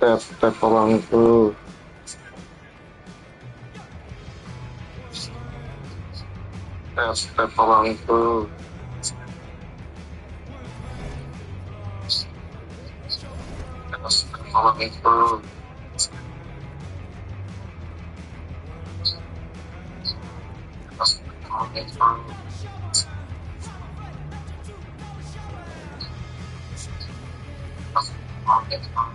tap tap abangku. Tap tap abangku. Tap tap abangku. Tap tap abangku.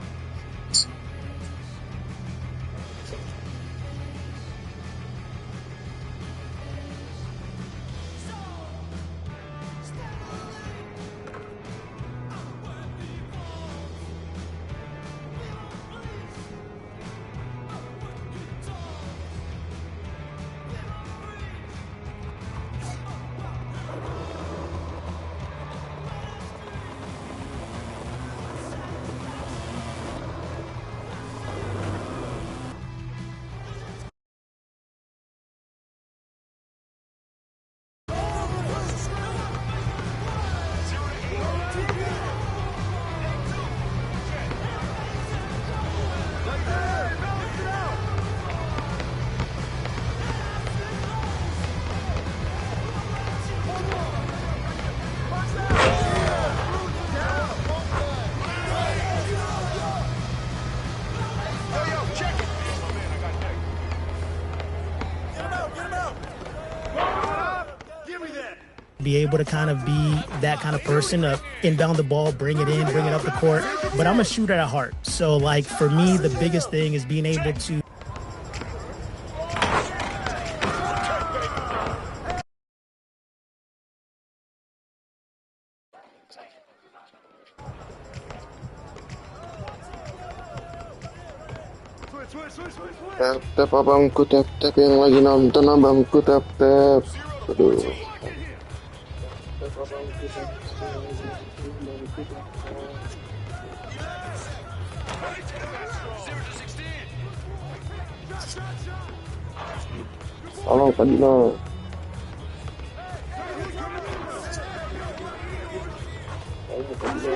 Be able to kind of be that kind of person to inbound the ball, bring it in, bring it up the court. But I'm a shooter at heart. So, like, for me, the biggest thing is being able to Tap tap abangku, tap tap yang lagi nonton abangku, tap tap. Aduh. Tap abangku, tap tap yang lagi nonton abangku, tap tap. Tolong tadi lo. Tolong tadi lo.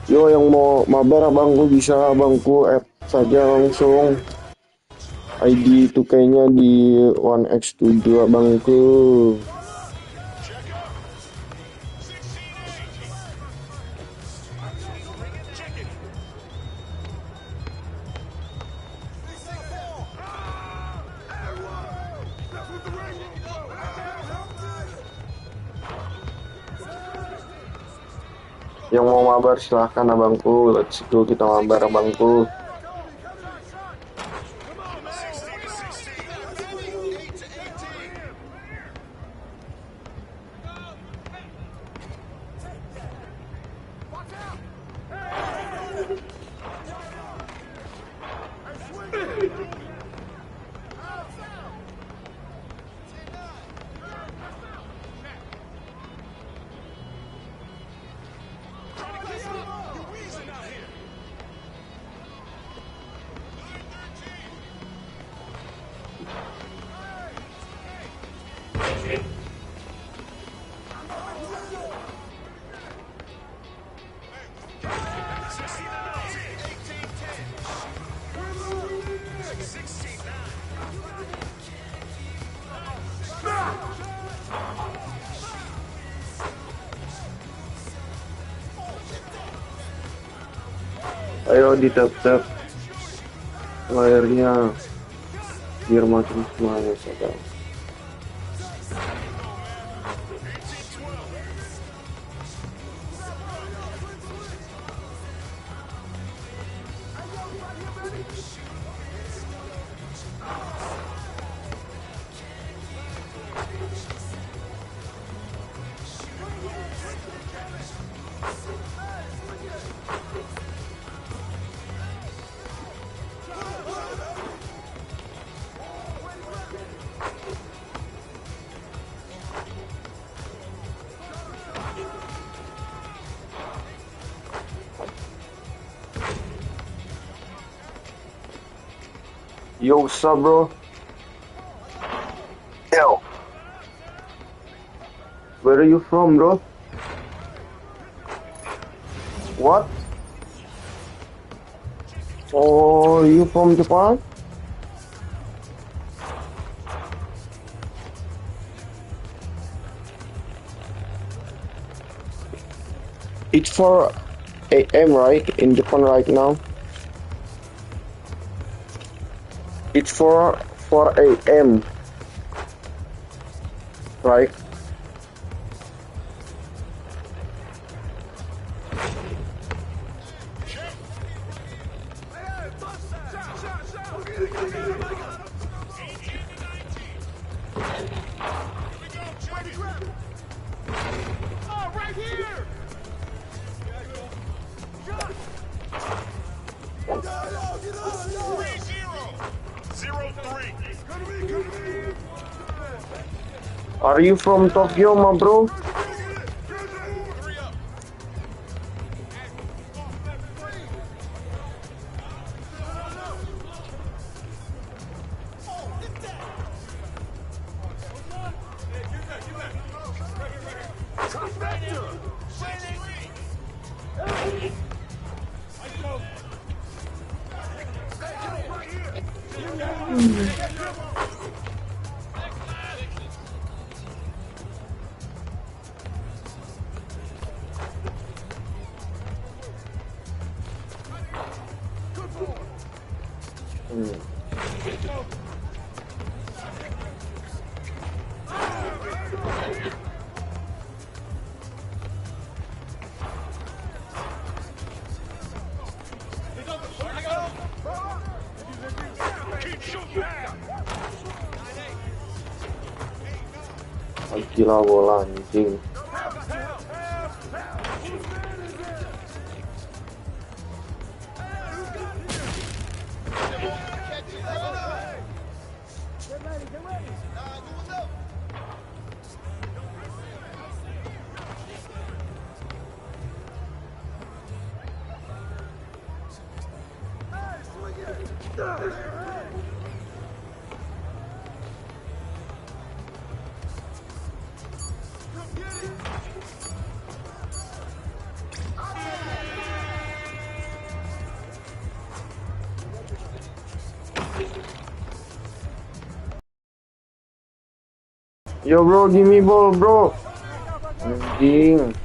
Yo, yang mau mabar abangku bisa abangku add saja langsung. ID itu kayaknya di 1x7 abangku. Yang mau mabar silahkan abangku. Let's go, kita mabar abangku. Ayo di tap-tap layarnya biar makin semangat ya. Yo, what's up, bro? Yo. Where are you from, bro? What? Oh, you from Japan? It's 4 a.m. right? In Japan right now. It's 4 a.m. right? Are you from Tokyo, my bro? Gila bola anjing. Yo bro, give me ball bro. Anjing.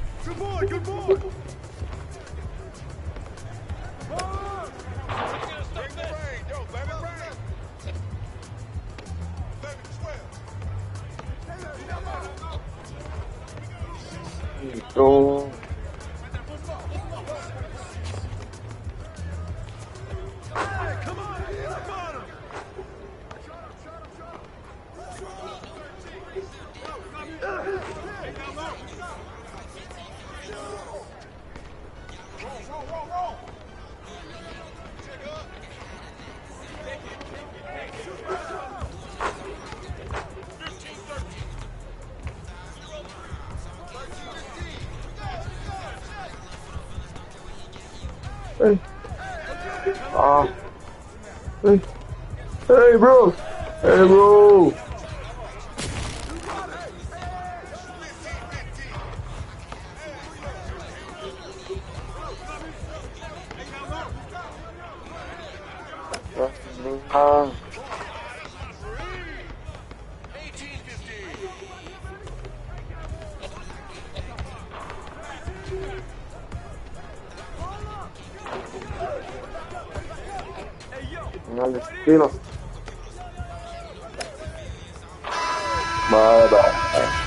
Bro. Hey. Hey. Hey bro. Hey bro. Destino. Bye bye.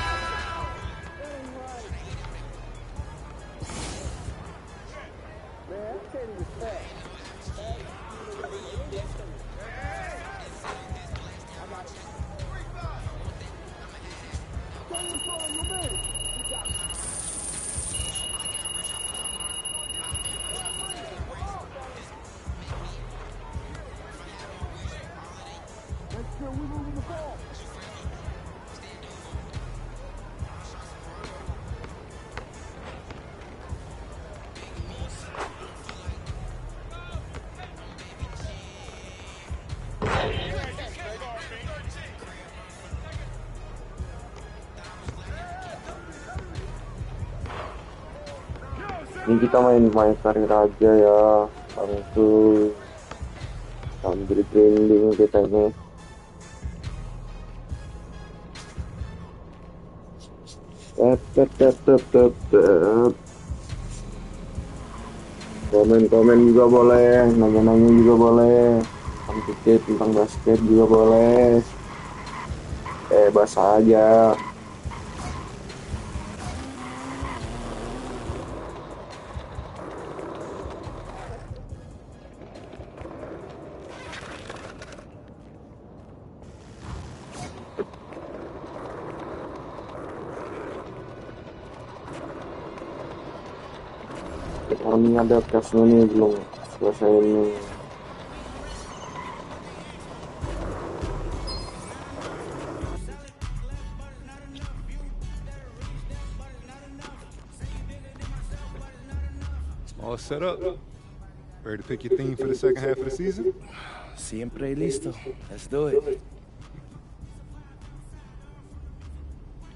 Ini kita main karir aja ya, langsung sambil grinding kita ini. Komen juga boleh, nanya-nanya juga boleh, tentang basket juga boleh. Bahasa aja. Ini ada cashnya nih, belum selesai ini. All set up. Ready to pick your theme for the second half of the season? Siempre listo. Let's do it.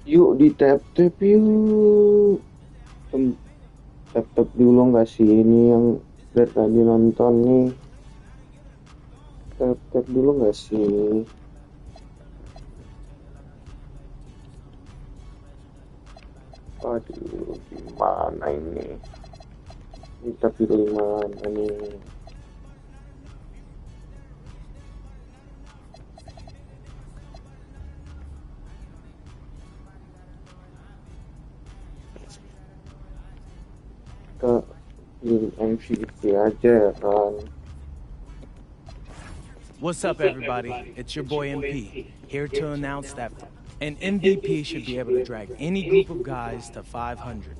Yuk di tap yuk. Tap dulu nggak sih ini yang dari tadi nonton nih. Tap dulu nggak sih? Aduh, gimana ini? Kita pilih mana nih? Kita pilih MVP aja ya kan? What's up, everybody? It's your boy MP, here to announce that an MVP should be able to drag any group of guys to 500.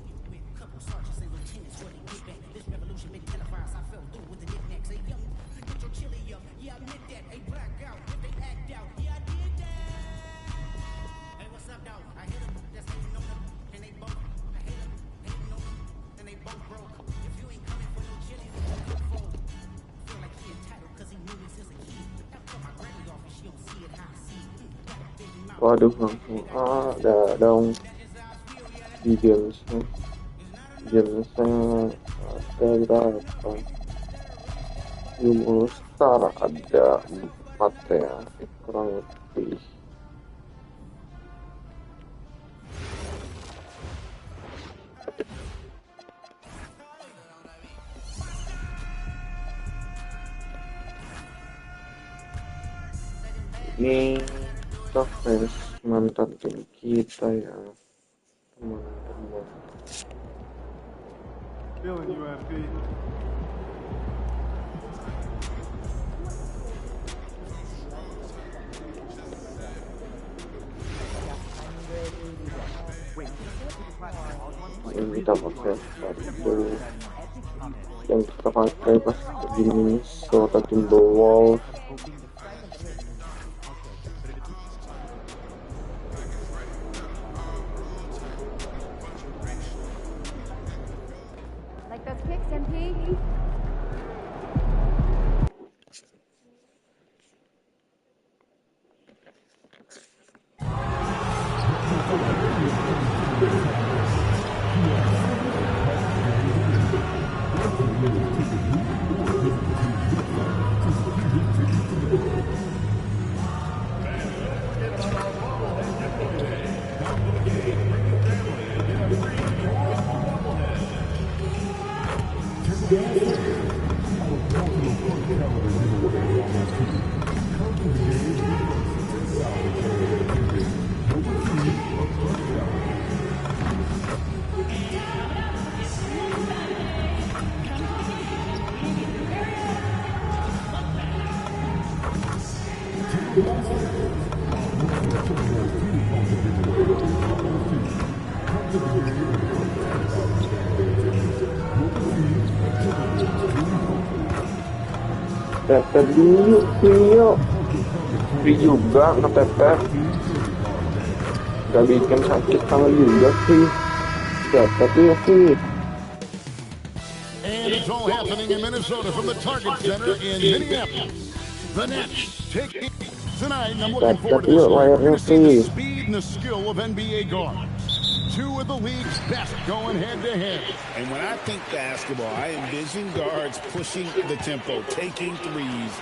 Waduh, langsung ada dong di gamesnya ada berapa? All Star ada 4 ya, kurang lebih. Ini kita fans mantan tim kita ya, teman-teman. Feeling you, MP. Ini kita pakai satu yang kita pakai pas di Minnesota Timberwolves. Like those kicks, MP? Tepet dulu, free juga ngetepet, gak bikin sakit tangan juga sih. Tepet ya sih. And it's all happening in Minnesota from the Target Center in Minneapolis. The Nets take tonight, and I'm looking forward to this one. We're going to see the speed and the skill of NBA guards. two of the league's best going head-to-head. And when I think basketball, I envision guards pushing the tempo, taking threes.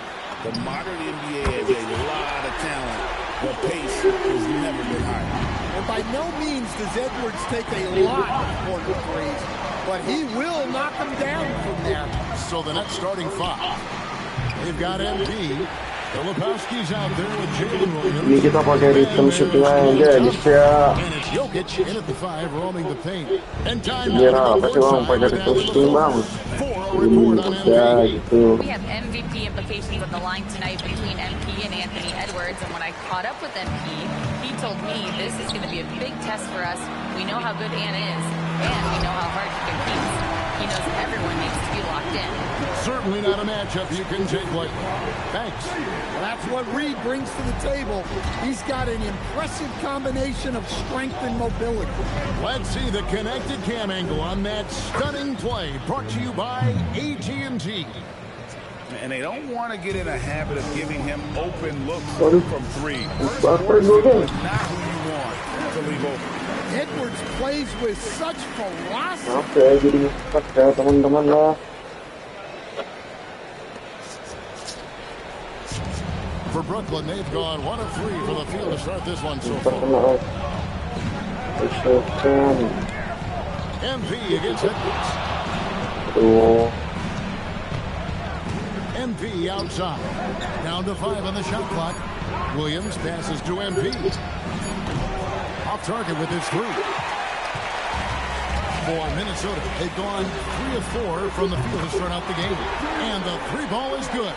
The modern NBA has a lot of talent. The pace has never been higher. And by no means does Edwards take a lot of corner threes, but he will knock them down from there. So the next starting five. They've got MP. Filipowski's out there with Jalen Williams. Ini kita pakai rhythm shooting aja guys ya. And it's Jokic in at the 5, roaming the paint. And time Biar apa sih orang pakai rhythm shooting bang? Ya gitu. We have MVP implications on the line tonight between MP and Anthony Edwards, and when I caught up with MP, he told me this is going to be a big test for us. We know how good Ant is, and we know how hard he competes. He knows everyone needs to be locked in. Certainly not a matchup you can take lightly. Thanks. Well, that's what Reed brings to the table. He's got an impressive combination of strength and mobility. Let's see the connected cam angle on that stunning play, brought to you by AT&T. And they don't want to get in a habit of giving him open looks from three. First quarter is not who you want to leave open. Edwards plays with such velocity. Oke, jadi ya teman-teman lah. For Brooklyn, they've gone 1 of 3 for the field to start this one so far. MP against Edwards. MP outside. Down to 5 on the shot clock. Williams passes to MP. Off target with his 3. For Minnesota, they've gone 3 of 4 from the field to start out the game. And the 3 ball is good.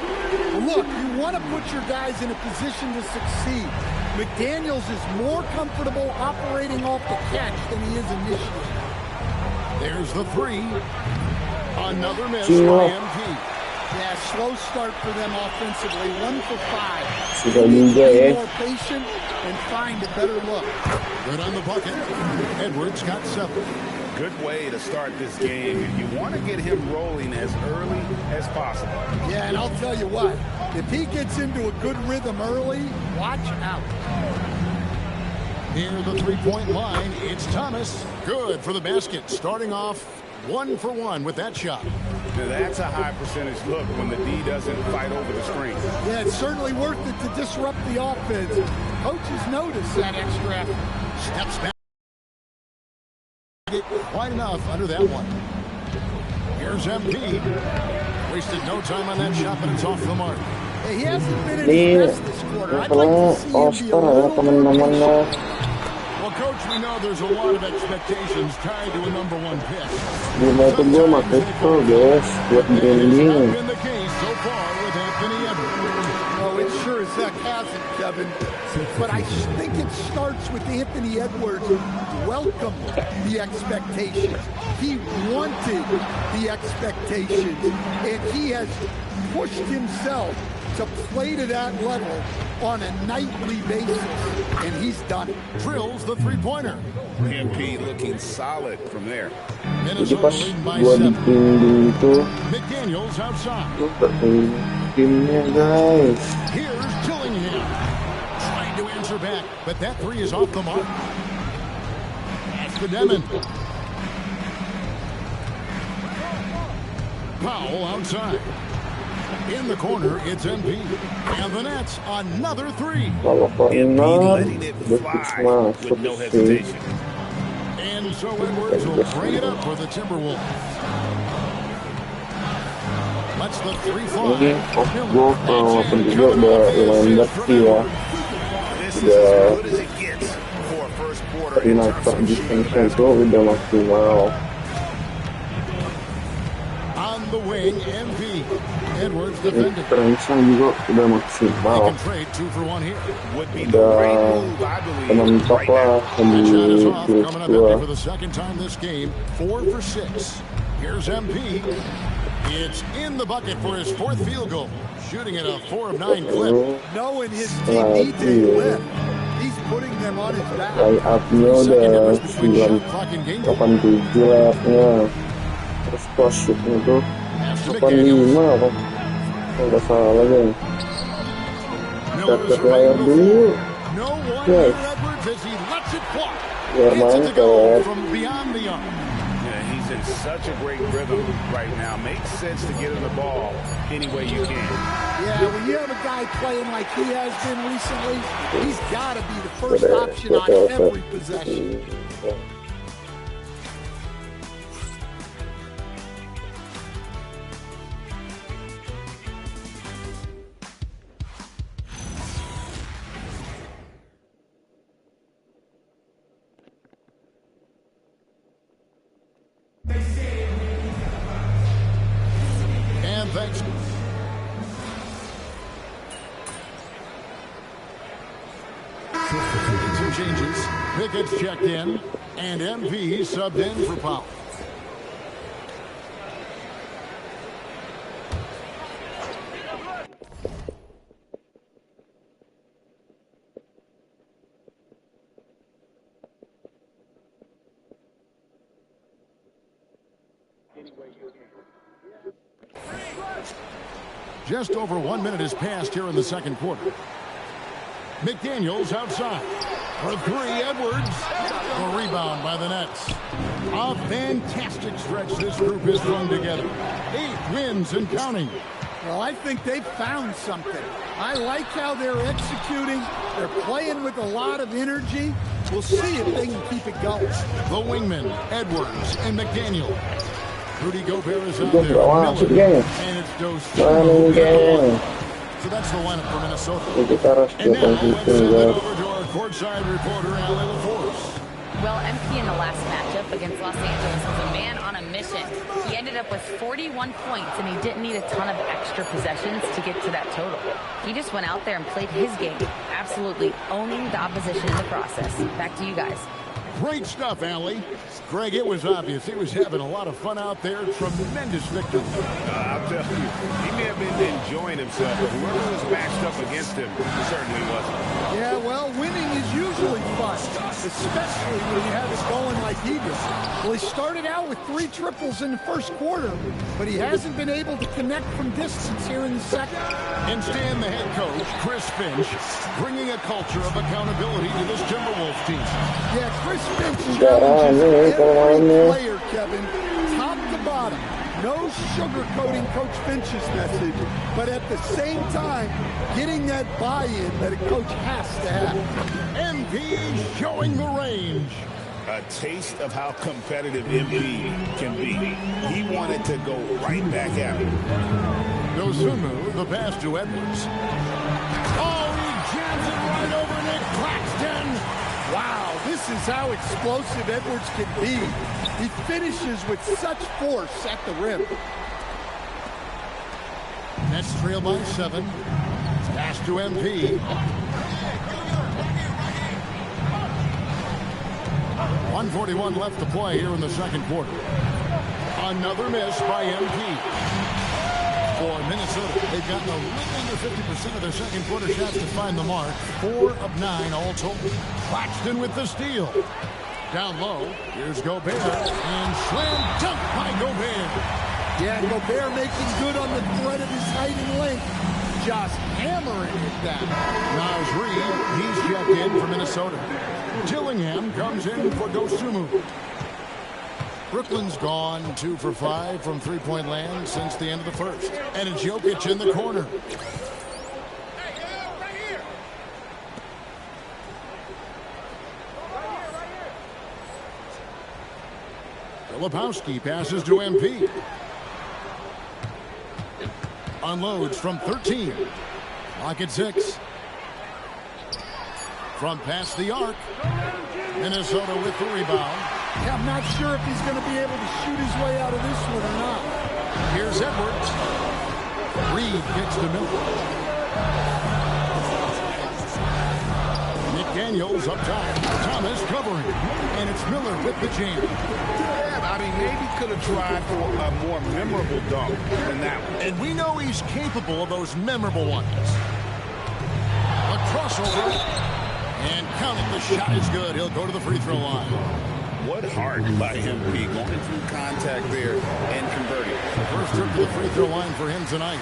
Look, you want to put your guys in a position to succeed. McDaniels is more comfortable operating off the catch than he is initiating. There's the 3. Another miss by MP. Yeah, slow start for them offensively. 1 for 5. Sudah Be juga more patient and find a better look. Good on the bucket. Edwards got 7. Good way to start this game. You want to get him rolling as early as possible. Yeah, and I'll tell you what, if he gets into a good rhythm early, watch out. Near the 3-point line, it's Thomas. Good for the basket. Starting off 1 for 1 with that shot. Now that's a high percentage look when the D doesn't fight over the screen. Yeah, it's certainly worth it to disrupt the offense. Coaches notice that extra effort. Steps back. Quite enough under that one. Here's MP. Wasted no time on that shot, but it's off the mark. Hey, he hasn't been at Ini his best this quarter. I'd like to see him be a All-Star ya little teman-teman lah. Well, Coach, we know there's a lot of expectations tied to a number 1 pick. Dibantu gue pakai itu guys buat branding. Not been the case so far with Anthony Edwards. Oh, it sure as heck hasn't, Kevin. But I think it starts with Anthony Edwards welcome the expectations. He wanted the expectations, and he has pushed himself to play to that level on a nightly basis, and he's done it. Drills the 3-pointer. MP looking solid from there. Jadi Minnesota pas leading by gue 7. ditunggu itu McDaniels outside. gue ketemu timnya guys. Here's Dillingham. Trying to answer back, but that 3 is off the mark. That's the Demon. Powell outside. In the corner, it's MP. And the Nets, another 3. Kalau corner udah fix masuk no sih. hesitation. And so Edwards will bring it up for the Timberwolves. Let's the 3 fly. Ini gue walaupun juga udah lumayan bersih ya. This is Udah as good as it gets for a first quarter in terms koordinator of defense itu udah maksimal. On the wing, MP. Edwards Ini defending. terancam juga udah They maksimal. can trade 2 for 1 here. would be the right Udah move, I believe, mentok right lah now. di That shot is off, jurus coming up gua. empty for the second time this game. 4 for 6. Here's MP. It's in the bucket for his 4th field goal. Shooting at a 4 of 9 clip. Knowing his team needs a lift, he's putting them on his back. Line up-nya Second udah difference between shot clock and game clock. 87 layupnya. Terus cross shootnya tuh Pass to 85 apa? Kalau nggak salah guys. Miller's Dapat layar right dulu. No one Yes. near Edwards as he lets it fly. Gets it to go from beyond the arc. Yeah, he's in such a great rhythm right now. Makes sense to get him the ball any way you can. Yeah, when you have a guy playing like he has been recently, he's got to be the first option on every possession. And thanks. Some changes. Pickett's checked in, and MP subbed in for Powell. Just over 1 minute has passed here in the second quarter. McDaniels outside. For three, Edwards. The rebound by the Nets. A fantastic stretch this group has thrown together. 8 wins and counting. Well, I think they've found something. I like how they're executing. They're playing with a lot of energy. We'll see if they can keep it going. The wingmen, Edwards and McDaniel. Rudy Gobert is out there. And it's Dosunmu. So that's the lineup for Minnesota. And now let's send it over to our courtside reporter, Allie LaForce. Well, MP in the last matchup against Los Angeles was a man on a mission. He ended up with 41 points, and he didn't need a ton of extra possessions to get to that total. He just went out there and played his game, absolutely owning the opposition in the process. Back to you guys. Great stuff, Allie. Greg, it was obvious he was having a lot of fun out there. Tremendous victory. I'll tell you, he may have been enjoying himself, but whoever was matched up against him certainly wasn't. Yeah, well, winning is usually fun, especially when you have it going like he did. Well, he started out with 3 triples in the first quarter, but he hasn't been able to connect from distance here in the second. And Stan, the head coach, Chris Finch, bringing a culture of accountability to this Timberwolves team. Yeah, Chris Finch challenges every player, Kevin, top to bottom. No sugarcoating Coach Finch's message, but at the same time, getting that buy-in that a coach has to have. MP showing the range. A taste of how competitive MP can be. He wanted to go right back at him. Dosunmu, the pass to Edwards. Oh, he jams it right over Nick Claxton. Wow, this is how explosive Edwards can be. He finishes with such force at the rim. Nets trail by 7. Pass to MP. 1:41 left to play here in the second quarter. Another miss by MP. For Minnesota, they've gotten a little under 50% of their second quarter shots to find the mark. 4 of 9 all told. Claxton with the steal. Down low, here's Gobert, and slam dunk by Gobert. Yeah, Gobert making good on the threat of his height and length. Just hammering it down. Naz Reid, he's checked in for Minnesota. Dillingham comes in for Dosunmu. Brooklyn's gone 2 for 5 from three-point land since the end of the first. And it's Jokic in the corner. Filipowski passes to MP. Unloads from 13. Clock at 6. From past the arc. Minnesota with the rebound. Yeah, I'm not sure if he's going to be able to shoot his way out of this one or not. Here's Edwards. Reed gets to Miller. McDaniels up top. Thomas covering. And it's Miller with the jam. I mean, maybe could have tried for a more memorable dunk than that one. And we know he's capable of those memorable ones. A crossover. And counting, the shot is good. He'll go to the free throw line. What heart by MP going through contact there and converting. The first trip to the free throw line for him tonight.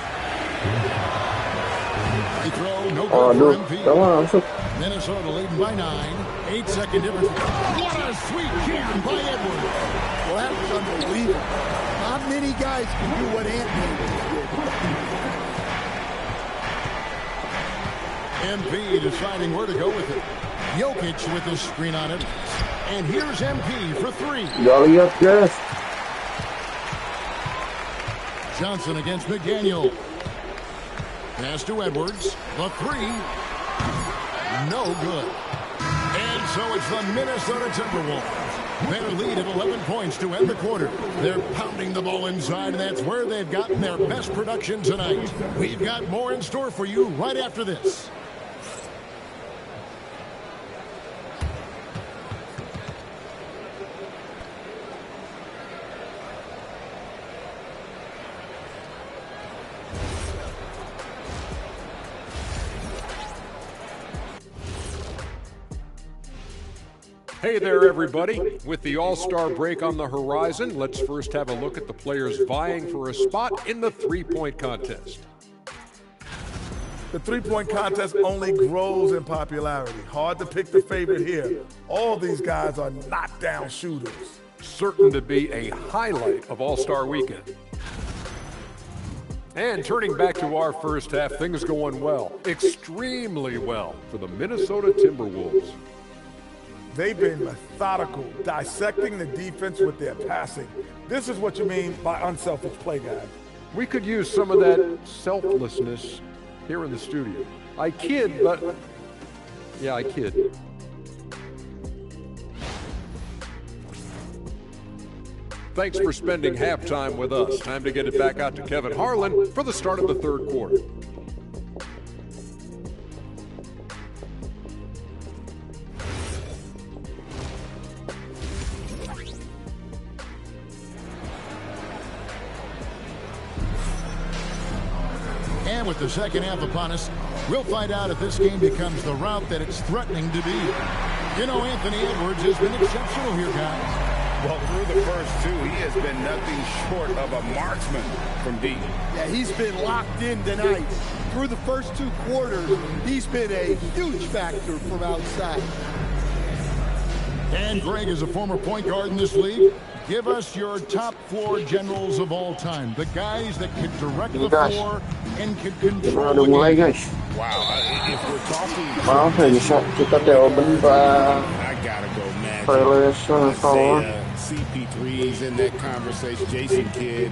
The throw, no good Aduh, for gak MP. masuk. Minnesota leading by 9. 8-second difference. What a sweet kick by Edwards. Well, that was unbelievable. Not many guys can do what Anthony did. MP deciding where to go with it. Jokic with the screen on it. And here's MP for 3. Gak lihat, guys. Johnson against McDaniel. Pass to Edwards. The 3. No good. And so it's the Minnesota Timberwolves. Their lead of 11 points to end the quarter. They're pounding the ball inside, and that's where they've gotten their best production tonight. We've got more in store for you right after this. Hey there, everybody. With the All-Star break on the horizon, let's first have a look at the players vying for a spot in the three-point contest. The three-point contest only grows in popularity. Hard to pick the favorite here. All these guys are knockdown shooters. Certain to be a highlight of All-Star weekend. And turning back to our first half, things going well, extremely well for the Minnesota Timberwolves. They've been methodical, dissecting the defense with their passing. This is what you mean by unselfish play, guys. We could use some of that selflessness here in the studio. I kid, but yeah, I kid. Thanks for spending halftime with us. Time to get it back out to Kevin Harlan for the start of the third quarter. And with the second half upon us, we'll find out if this game becomes the route that it's threatening to be. You know, Anthony Edwards has been exceptional here, guys. Well, through the first 2, he has been nothing short of a marksman from deep. Yeah, he's been locked in tonight. Through the first 2 quarters, he's been a huge factor from outside. And Greg is a former point guard in this league. Give us your top floor generals of all time. The guys that can direct the floor and can control the mulai, game. guys. Wow, if we're talking... Maaf ya, kita jawaban Pak I gotta go, man. Silas Salah. CP3's in that conversation. Jason Kidd.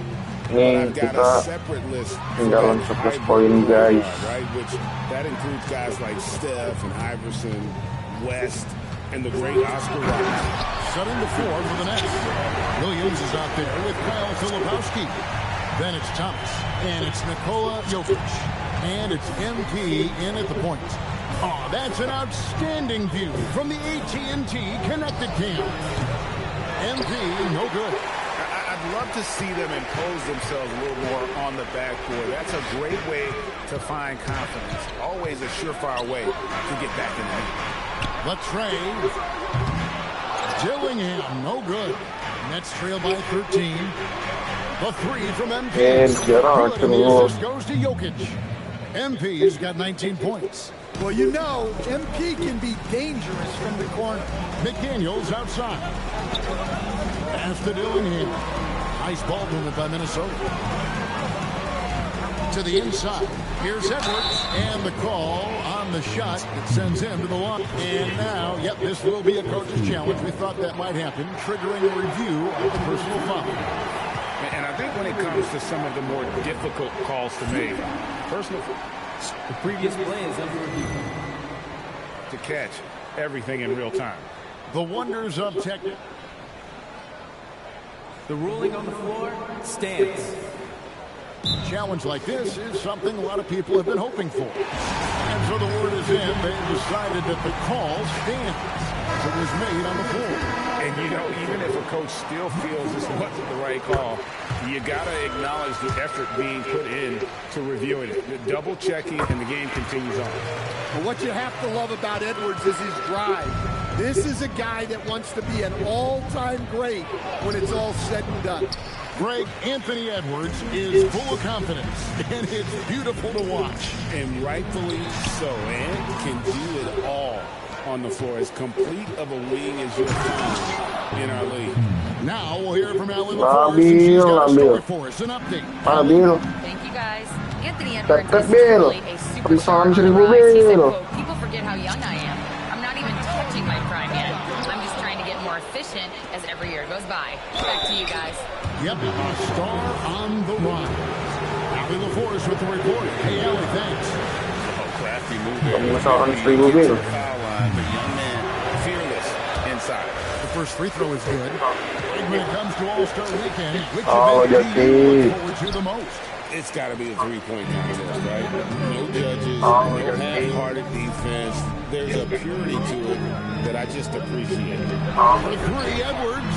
Nih, I've got kita a separate list. tinggalan 11 poin, guys. Right, which that includes guys like Steph and Iverson, West, and the great Oscar Robertson. Setting the floor for the Nets. Williams is out there with Kyle Filipowski. Then it's Thomas. And it's Nikola Jokic. And it's MP in at the point. Oh, that's an outstanding view from the AT&T Connected Cam. MP, no good. I'd love to see them impose themselves a little more on the backboard. That's a great way to find confidence. Always a surefire way to get back in the game. The trade. Dillingham, no good. Nets trail by 13. The 3 from MP. And Gerard This goes to Jokic. MP's got 19 points. Well, you know, MP can be dangerous from the corner. McDaniels outside. Pass to Dillingham. Nice ball movement by Minnesota. To the inside. Here's Edwards. And the call on the shot that sends him to the line. And now, yep, this will be a coach's challenge. We thought that might happen, triggering a review of the personal foul. And I think when it comes to some of the more difficult calls to make, personal the previous play is under review. To catch everything in real time. The wonders of technique. The ruling on the floor stands. Challenge like this is something a lot of people have been hoping for. And so the word is in. They've decided that the call stands as it was made on the floor. And, you know, even if a coach still feels this wasn't the right call, you got to acknowledge the effort being put in to reviewing it. The double checking, and the game continues on. But what you have to love about Edwards is his drive. This is a guy that wants to be an all-time great when it's all said and done. Greg, Anthony Edwards is full of confidence, and it's beautiful to watch. And rightfully so, and can do it all on the floor. As complete of a wing as you'll find in our league. Now we'll hear from Allie LaForce, and she's got a story for us, an update. Thank you, guys. Anthony Edwards is really a superstar on the rise. He said, quote, people forget how young I am. I'm not even touching my prime yet. I'm just trying to get more efficient as every year goes by. Back to you guys. Yep, a star on the rise. Allie LaForce with the report. Hey, Allie, thanks. Crafty move there. He gets to the foul line, but young man, fearless inside. The first free throw is good. When it comes to All-Star Weekend, which event do you look forward to the most? It's got to be a three-point contest, right? No judges, no half-hearted defense. There's a purity to it that I just appreciate. For three, Edwards.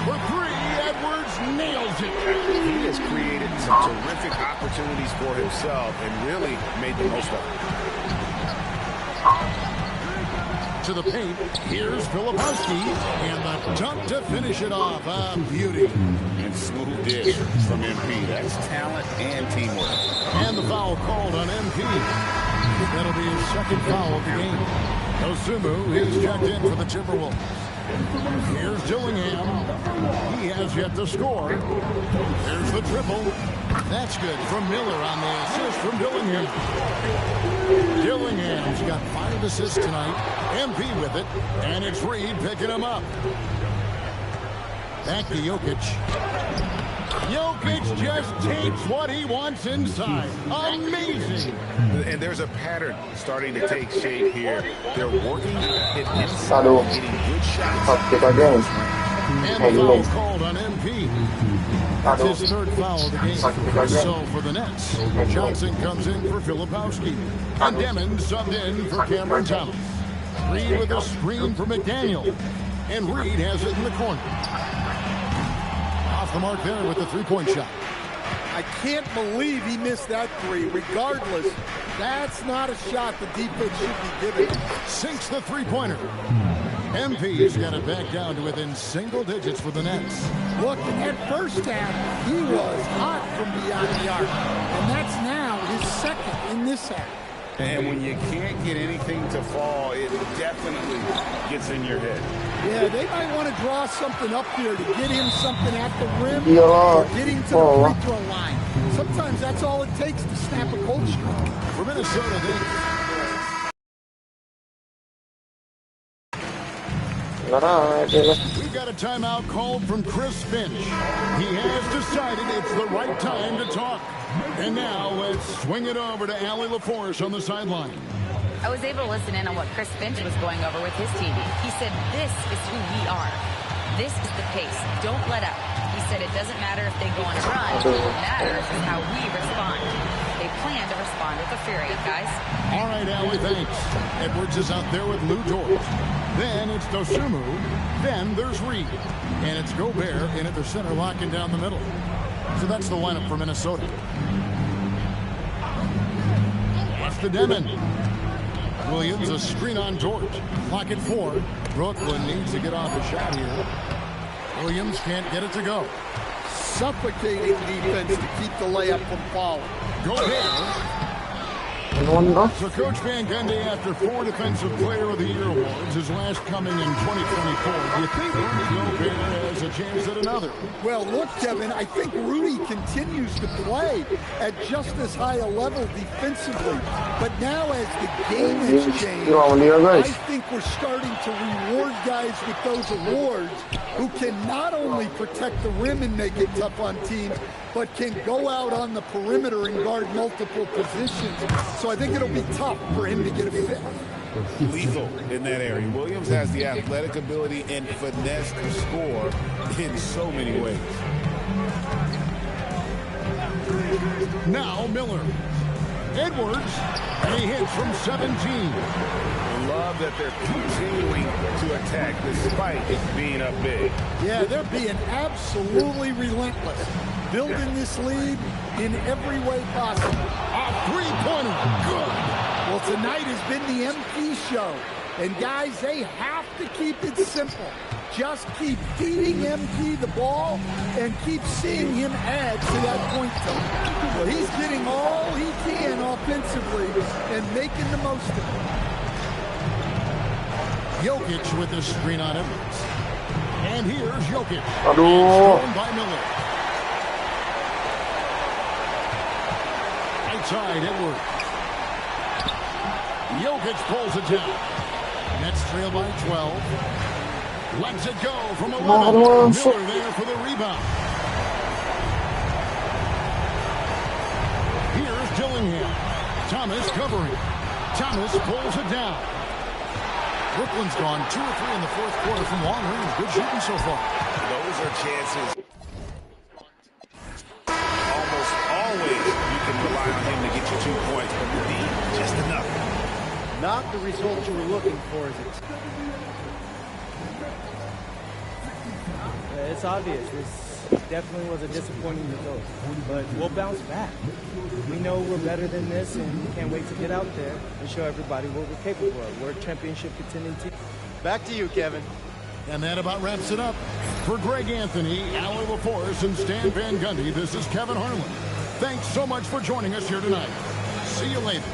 For three, Edwards nails it. He has created some terrific opportunities for himself and really made the most of it. To the paint, here's Filipowski, and the dunk to finish it off. A beauty. And smooth dish from MP. That's talent and teamwork. And the foul called on MP. That'll be his second foul of the game. Osumu is checked in for the Timberwolves. Here's Dillingham. He has yet to score. There's the triple. That's good from Miller on the assist from Dillingham. Dillingham's got 5 assists tonight. MP with it. And it's Reed picking him up. Back to Jokic. Jokic just takes what he wants inside. Amazing. And there's a pattern starting to take shape here. They're working it inside, getting good shots. And the foul called on MP. That's his third foul of the game. So for the Nets, Johnson comes in for Filipowski. And Demon subbed in for Cameron Thomas. Reed with a screen for McDaniel. And Reed has it in the corner. Off the mark there with the three-point shot. I can't believe he missed that three. Regardless, that's not a shot the defense should be giving. Sinks the three-pointer. MP's got it back down to within single digits for the Nets. Look, in that first half, he was hot from beyond the arc. And that's now his second in this half. And when you can't get anything to fall, it definitely gets in your head. Yeah, they might want to draw something up here to get him something at the rim or get him to the free throw line. Sometimes that's all it takes to snap a cold streak. For Minnesota, we've got a timeout called from Chris Finch. He has decided it's the right time to talk. And now let's swing it over to Allie LaForce on the sideline. I was able to listen in on what Chris Finch was going over with his team. He said, this is who we are. This is the pace. Don't let up. He said it doesn't matter if they go on a run. What matters is how we respond. They plan to respond with a fury, guys. All right, Allie, thanks. Edwards is out there with Lou Dort. Then it's Dosunmu. Then there's Reed. And it's Gobert in at the center, locking down the middle. So that's the lineup for Minnesota. That's the Demon. Williams, a screen on Dort. Clock at 4. Brooklyn needs to get off a shot here. Williams can't get it to go. Suffocating defense to keep the layup from falling. Gobert. So Coach Van Gundy, after 4 Defensive Player of the Year awards, his last coming in 2024, do you think Rudy Gobert has a chance at another? Well, look, Kevin, I think Rudy continues to play at just as high a level defensively. But now as the game has changed, I think we're starting to reward guys with those awards who can not only protect the rim and make it tough on teams, but can go out on the perimeter and guard multiple positions. So I think it'll be tough for him to get a fit. Lethal in that area. Williams has the athletic ability and finesse to score in so many ways. Now Miller. Edwards, and he hits from 17. I love that they're continuing to attack despite being up big. Yeah, they're being absolutely relentless. Building this lead in every way possible. A three-pointer. Good. Well, tonight has been the MP show. And guys, they have to keep it simple. Just keep feeding MP the ball and keep seeing him add to that point total. Well, he's getting all he can offensively and making the most of it. Jokic with the screen on Edwards. And here's Jokic. Aduh. Thrown by Miller. Outside Edwards. Jokic pulls it down. Nets trail by 12. Lets it go from 11. Miller there for the rebound. Here's Dillingham. Thomas covering. Thomas pulls it down. Brooklyn's gone 2 or 3 in the fourth quarter from long range. Good shooting so far. Those are chances. Almost always you can rely on him to get you 2 points, but the D, just enough. Not the result you were looking for, is it? It's obvious. This definitely was a disappointing result, but we'll bounce back. We know we're better than this, and we can't wait to get out there and show everybody what we're capable of. We're a championship contending team. Back to you, Kevin. And that about wraps it up. For Greg Anthony, Allie LaForce, and Stan Van Gundy, this is Kevin Harlan. Thanks so much for joining us here tonight. See you later.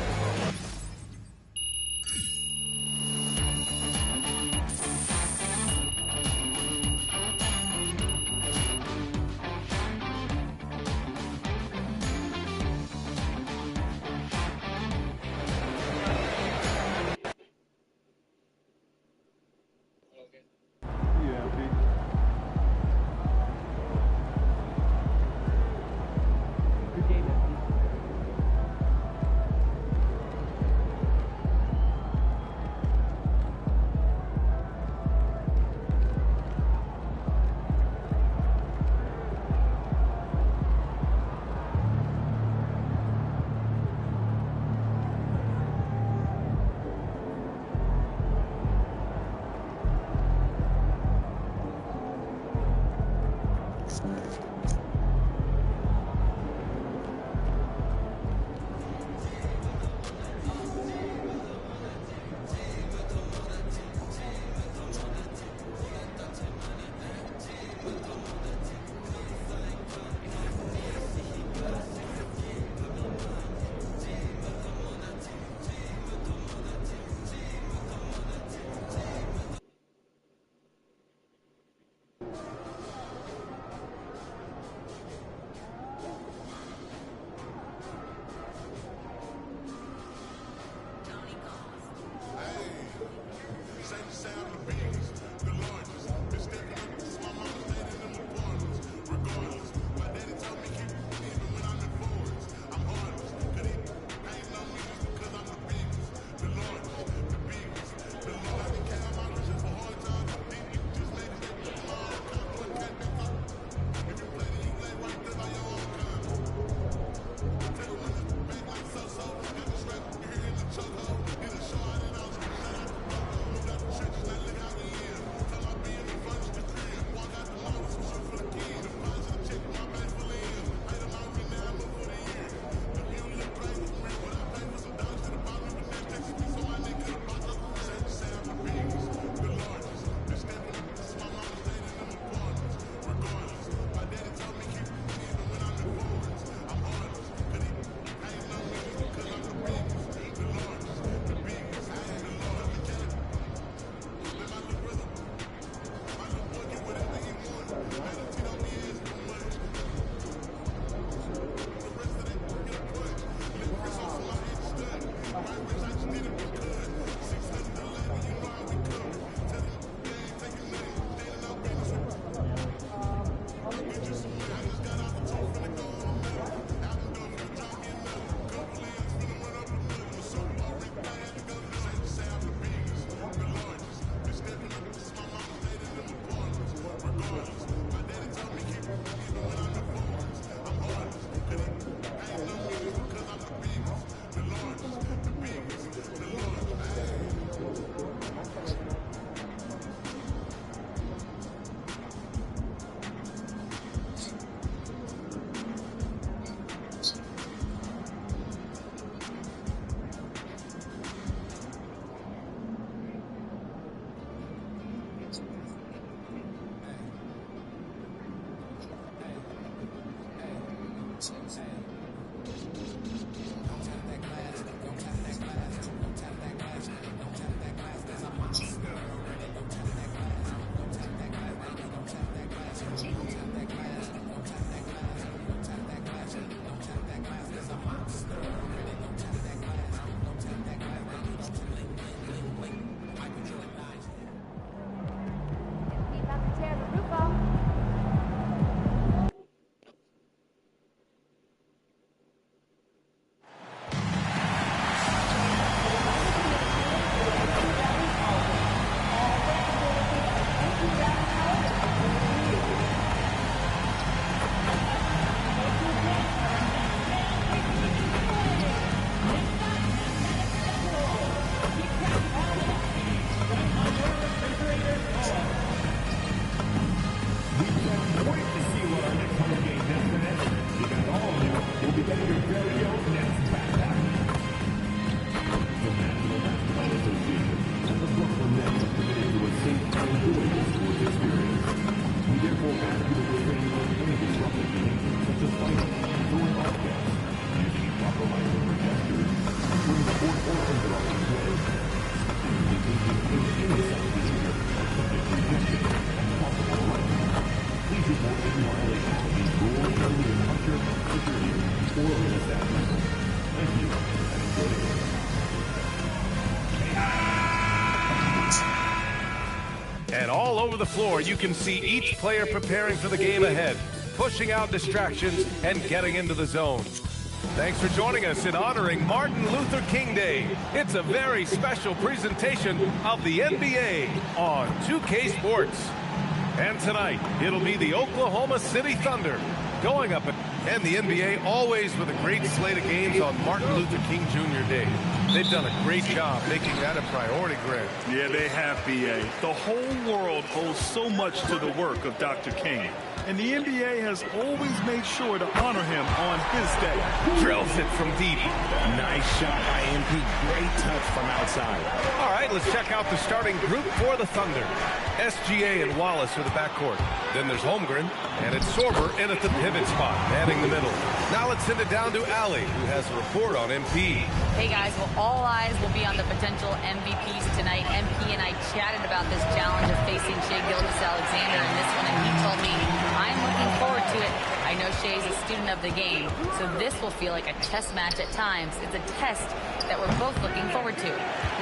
And all over the floor, you can see each player preparing for the game ahead, pushing out distractions and getting into the zone. Thanks for joining us in honoring Martin Luther King Day. It's a very special presentation of the NBA on 2K Sports. And tonight, it'll be the Oklahoma City Thunder going up, and the NBA always with a great slate of games on Martin Luther King Jr. Day. They've done a great job making that a priority, Grant. Yeah, they have, B.A. The whole world owes so much to the work of Dr. King. And the NBA has always made sure to honor him on his day. Drills it from deep. Nice shot by MP. Great touch from outside. All right, let's check out the starting group for the Thunder. SGA and Wallace are the backcourt. Then there's Holmgren, and it's Sorber in at the pivot spot, manning the middle. Now let's send it down to Allie, who has a report on MP. Hey guys, well, all eyes will be on the potential MVPs tonight. MP and I chatted about this challenge of facing Shai Gilgeous-Alexander in this one, and he told me, I'm looking forward to it. I know Shai's a student of the game, so this will feel like a chess match at times. It's a test that we're both looking forward to.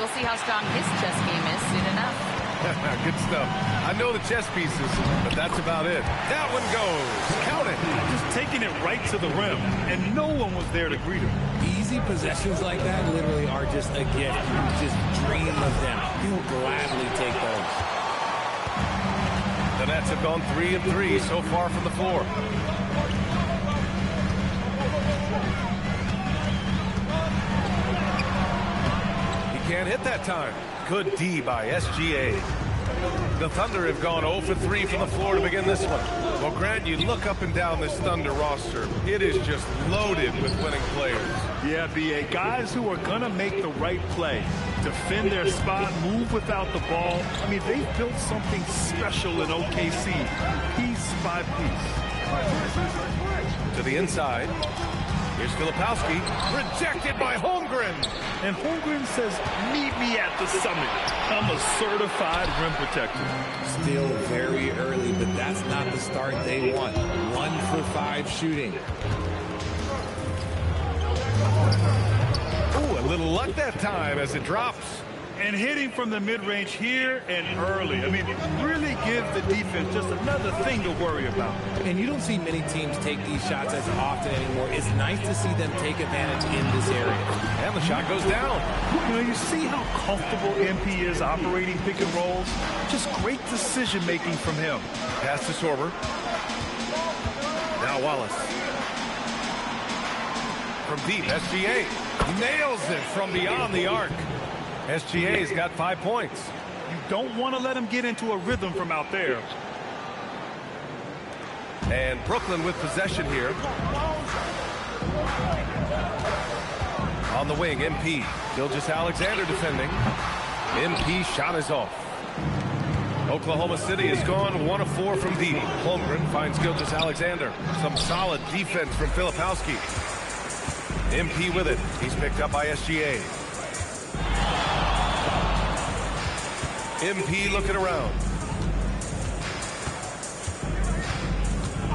We'll see how strong his chess game is soon enough. Good stuff. I know the chess pieces, but that's about it. That one goes. Count it. Just taking it right to the rim, and no one was there to greet him. Easy possessions like that literally are just a gift. You just dream of them. You'll gladly take those. The Nets have gone 3 of 3 so far from the floor. He can't hit that time. Good D by SGA. The Thunder have gone 0 for 3 from the floor to begin this one. Well, Grant, you look up and down this Thunder roster. It is just loaded with winning players. Yeah, B.A. Guys who are going to make the right play, defend their spot, move without the ball. I mean, they've built something special in OKC, piece by piece. To the inside. Here's Filipowski, rejected by Holmgren. And Holmgren says, meet me at the summit. I'm a certified rim protector. Still very early, but that's not the start they want. 1 for 5 shooting. Ooh, a little luck that time as it drops. And hitting from the mid-range here and early. I mean, really give the defense just another thing to worry about. And you don't see many teams take these shots as often anymore. It's nice to see them take advantage in this area. And the shot goes down. You know, you see how comfortable MP is operating pick and rolls. Just great decision-making from him. Pass to Sorber. Now Wallace. From deep, SGA nails it from beyond the arc. SGA's got 5 points. You don't want to let him get into a rhythm from out there. And Brooklyn with possession here. On the wing, MP. Gilgeous-Alexander defending. MP shot is off. Oklahoma City has gone 1 of 4 from deep. Holmgren finds Gilgeous-Alexander. Some solid defense from Filipowski. MP with it. He's picked up by SGA. MP looking around.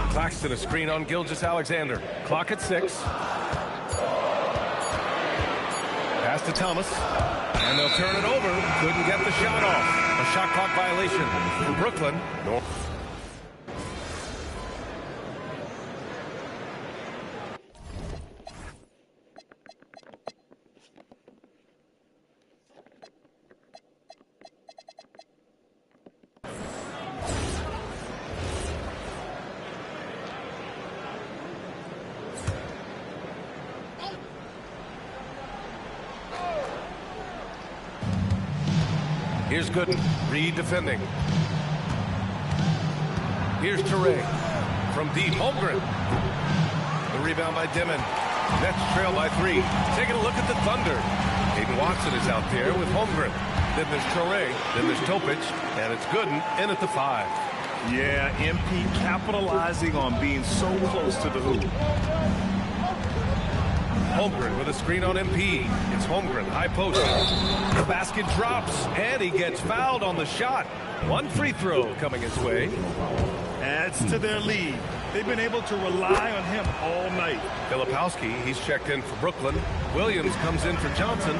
Claxton a screen on Gilgeous-Alexander. Clock at 6. Pass to Thomas. And they'll turn it over. Couldn't get the shot off. A shot clock violation for Brooklyn. Here's Gooden. Reed defending. Here's Toure. From deep, Holmgren. The rebound by Dimon. Nets trail by 3. Taking a look at the Thunder. Aiden Watson is out there with Holmgren. Then there's Toure. Then there's Topic. And it's Gooden in at the 5. Yeah, MP capitalizing on being so close to the hoop. Holmgren with a screen on MP. It's Holmgren, high post. The basket drops, and he gets fouled on the shot. 1 free throw coming his way. Adds to their lead. They've been able to rely on him all night. Filipowski, he's checked in for Brooklyn. Williams comes in for Johnson.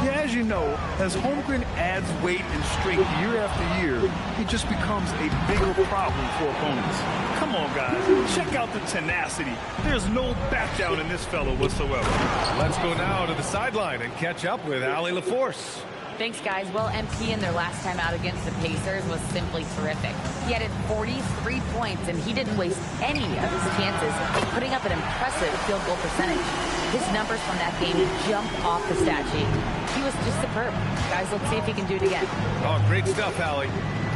Yeah, as you know, as Holmgren adds weight and strength year after year, he just becomes a bigger problem for opponents. Come on, guys. Check out the tenacity. There's no back down in this fellow whatsoever. Let's go now to the sideline and catch up with Allie LaForce. Thanks, guys. Well, MP in their last time out against the Pacers was simply terrific. He added 43 points, and he didn't waste any of his chances, putting up an impressive field goal percentage. His numbers from that game jumped off the stat sheet. He was just superb. Guys, let's see if he can do it again. Oh, great stuff, Allie.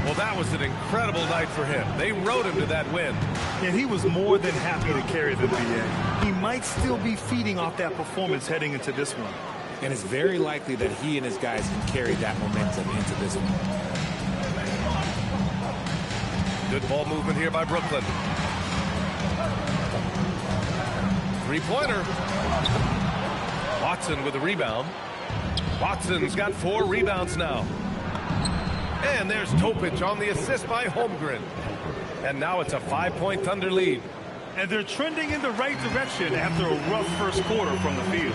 Well, that was an incredible night for him. They rode him to that win. And he was more than happy to carry them, BA. He might still be feeding off that performance heading into this one. And it's very likely that he and his guys can carry that momentum into this one. Good ball movement here by Brooklyn. Three-pointer. Watson with the rebound. Watson's got 4 rebounds now. And there's Topic on the assist by Holmgren. And now it's a 5-point Thunder lead. And they're trending in the right direction after a rough first quarter from the field.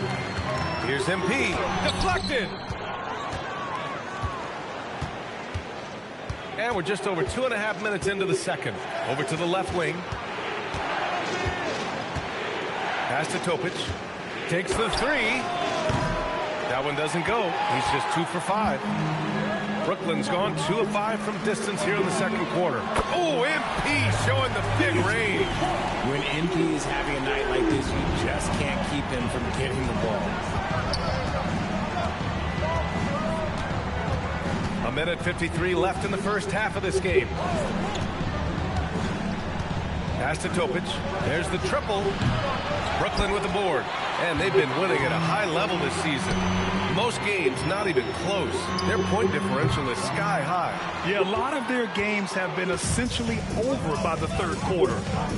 Here's MP. Deflected. And we're just over 2.5 minutes into the second. Over to the left wing. Pass to Topic. Takes the 3. That one doesn't go. He's just 2 for 5. Brooklyn's gone 2 of 5 from distance here in the second quarter. Oh, MP showing the big range. When MP is having a night like this, you just can't keep him from getting the ball. A minute 53 left in the first half of this game. Pass to Topic. There's the triple. Brooklyn with the board. And they've been winning at a high level this season. Most games not even close. Their point differential is sky high. Yeah, a lot of their games have been essentially over by the third quarter.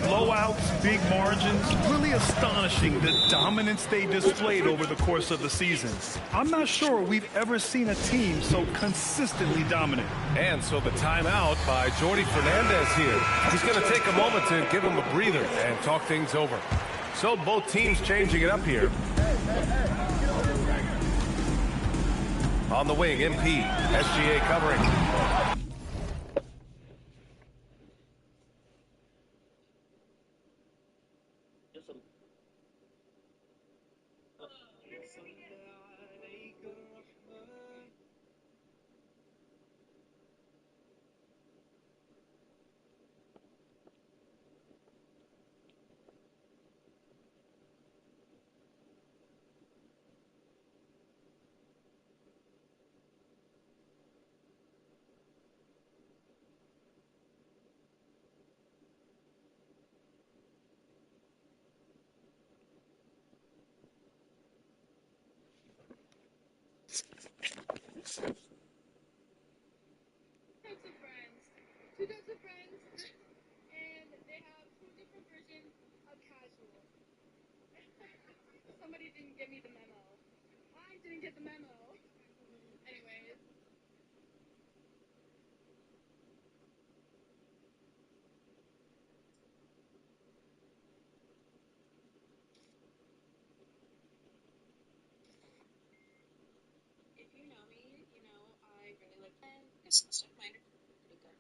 Blowouts, big margins, really astonishing the dominance they displayed over the course of the season. I'm not sure we've ever seen a team so consistently dominant. And so the timeout by Jordi Fernandez here. He's going to take a moment to give him a breather and talk things over. So both teams changing it up here. On the wing, MP. SGA covering. somebody didn't give me the memo. I didn't get the memo. Anyways. If you know me, you know I really like men. It's stuff mine are pretty good.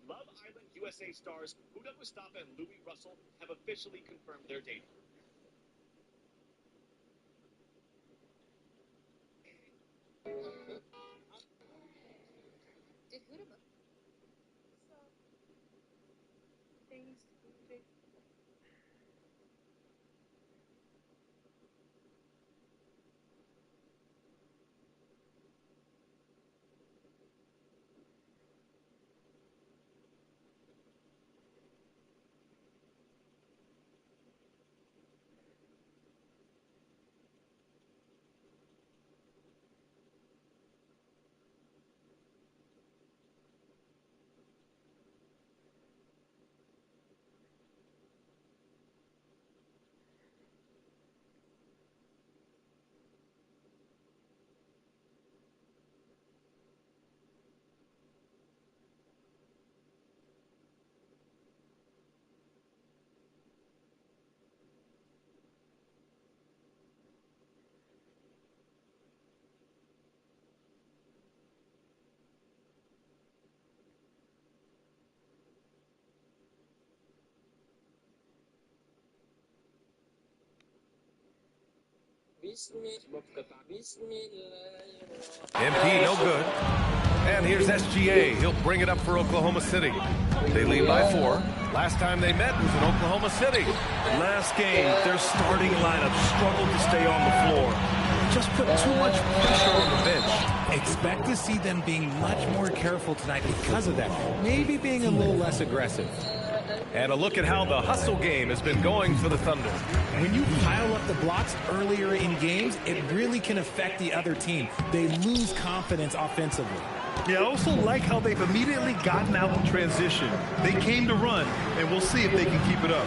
Love Island USA stars Huda Mustafa and Louis Russell have officially confirmed their date. Did Huda things MP, no good. And here's SGA. He'll bring it up for Oklahoma City. They lead by 4. Last time they met was in Oklahoma City. Last game, their starting lineup struggled to stay on the floor. Just put too much pressure on the bench. Expect to see them being much more careful tonight because of that. Maybe being a little less aggressive. And a look at how the hustle game has been going for the Thunder. When you pile up the blocks earlier in games, it really can affect the other team. They lose confidence offensively. Yeah, I also like how they've immediately gotten out in transition. They came to run, and we'll see if they can keep it up.